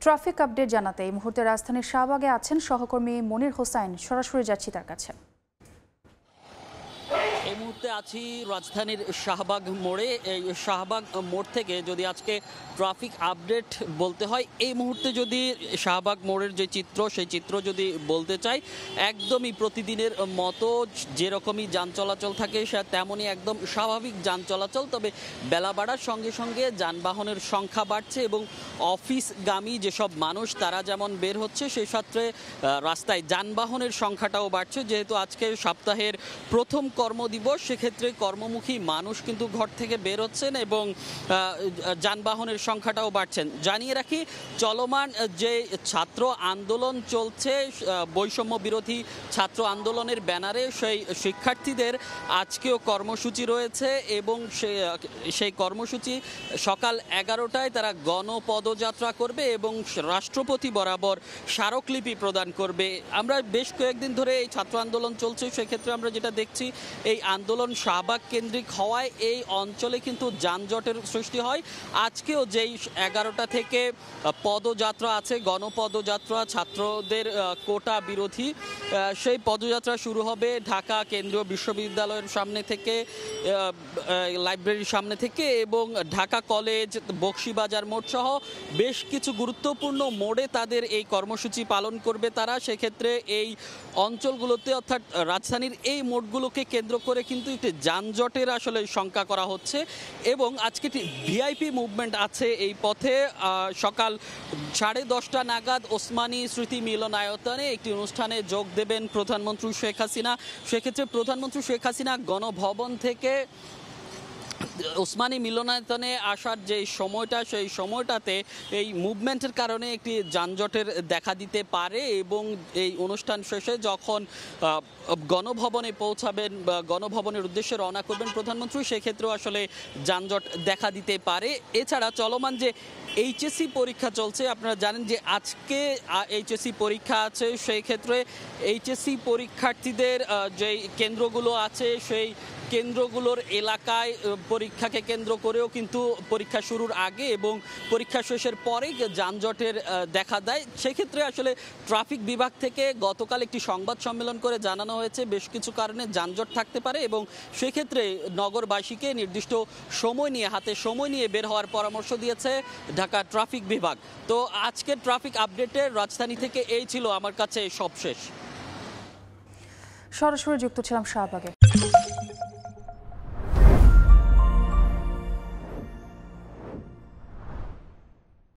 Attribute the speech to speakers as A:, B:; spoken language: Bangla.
A: ট্রাফিক আপডেট জানাতে এই মুহূর্তে রাজধানীর শাহবাগে আছেন সহকর্মী মনির হোসাইন। সরাসরি যাচ্ছি তার কাছে।
B: এই মুহূর্তে আছি রাজধানীর শাহবাগ মোড়ে। এই শাহবাগ মোড় থেকে যদি আজকে ট্রাফিক আপডেট বলতে হয়, এই মুহূর্তে যদি শাহবাগ মোড়ের যে চিত্র, সেই চিত্র যদি বলতে চাই, একদমই প্রতিদিনের মতো যেরকমই যান চলাচল থাকে তেমনই একদম স্বাভাবিক যান চলাচল। তবে বেলা বাড়ার সঙ্গে সঙ্গে যানবাহনের সংখ্যা বাড়ছে এবং অফিসগামী যেসব মানুষ তারা যেমন বের হচ্ছে, সেই সাথে রাস্তায় যানবাহনের সংখ্যাটাও বাড়ছে। যেহেতু আজকে সপ্তাহের প্রথম কর্মদিবস, সেক্ষেত্রে কর্মমুখী মানুষ কিন্তু ঘর থেকে বের হচ্ছেন এবং যানবাহনের সংখ্যাটাও বাড়ছেন। জানিয়ে রাখি, চলমান যে ছাত্র আন্দোলন চলছে, বৈষম্য বিরোধী ছাত্র আন্দোলনের ব্যানারে, সেই শিক্ষার্থীদের আজকেও কর্মসূচি রয়েছে এবং সেই কর্মসূচি সকাল 11টায় তারা গণপদযাত্রা করবে এবং রাষ্ট্রপতি বরাবর স্মারকলিপি প্রদান করবে। আমরা বেশ কয়েকদিন ধরে এই ছাত্র আন্দোলন চলছে, সেক্ষেত্রে আমরা যেটা দেখছি, এই আন্দোলন শাহবাগ কেন্দ্রিক হওয়ায় এই অঞ্চলে কিন্তু যানজটের সৃষ্টি হয়। আজকেও যেই 11টা থেকে পদযাত্রা আছে, গণপদযাত্রা, ছাত্রদের কোটা বিরোধী, সেই পদযাত্রা শুরু হবে ঢাকা কেন্দ্রীয় বিশ্ববিদ্যালয়ের সামনে থেকে, লাইব্রেরির সামনে থেকে, এবং ঢাকা কলেজ, বকশীবাজার মোড় সহ বেশ কিছু গুরুত্বপূর্ণ মোড়ে তাদের এই কর্মসূচি পালন করবে তারা। সেক্ষেত্রে এই অঞ্চলগুলোতে, অর্থাৎ রাজধানীর এই মোড়গুলোকে কেন্দ্র করে কিন্তু একটি যানজটের আসলে শঙ্কা করা হচ্ছে। এবং আজকে একটি ভিআইপি মুভমেন্ট আছে এই পথে। সকাল 10:30 নাগাদ ওসমানী স্মৃতি মিলনায়তনে একটি অনুষ্ঠানে যোগ দেবেন প্রধানমন্ত্রী শেখ হাসিনা। সেক্ষেত্রে প্রধানমন্ত্রী শেখ হাসিনা গণভবন থেকে ওসমানী মিলনায়তনে আসার যে সময়টা, সেই সময়টাতে এই মুভমেন্টের কারণে একটি যানজটের দেখা দিতে পারে এবং এই অনুষ্ঠান শেষে যখন গণভবনে পৌঁছাবেন বা গণভবনের উদ্দেশ্যে রওনা করবেন প্রধানমন্ত্রী, সেক্ষেত্রেও আসলে যানজট দেখা দিতে পারে। এছাড়া চলমান যে এইচএসসি পরীক্ষা চলছে, আপনারা জানেন যে আজকে এইচএসসি পরীক্ষা আছে। সেই ক্ষেত্রে এইচএসসি পরীক্ষার্থীদের যেই কেন্দ্রগুলো আছে, সেই কেন্দ্রগুলোর এলাকায় পরীক্ষাকে কেন্দ্র করেও কিন্তু পরীক্ষা শুরুর আগে এবং পরীক্ষা শেষের পরে যানজটের দেখা দেয়। সেক্ষেত্রে আসলে ট্রাফিক বিভাগ থেকে গতকাল একটি সংবাদ সম্মেলন করে জানানো হয়েছে বেশ কিছু কারণে যানজট থাকতে পারে এবং সেক্ষেত্রে নগরবাসীকে নির্দিষ্ট সময় নিয়ে, হাতে সময় নিয়ে বের হওয়ার পরামর্শ দিয়েছে ঢাকা ট্রাফিক বিভাগ। তো আজকের ট্রাফিক আপডেটের রাজধানী থেকে এই ছিল আমার কাছে সবশেষ।
A: সরাসরি যুক্ত ছিলাম শাহবাগে।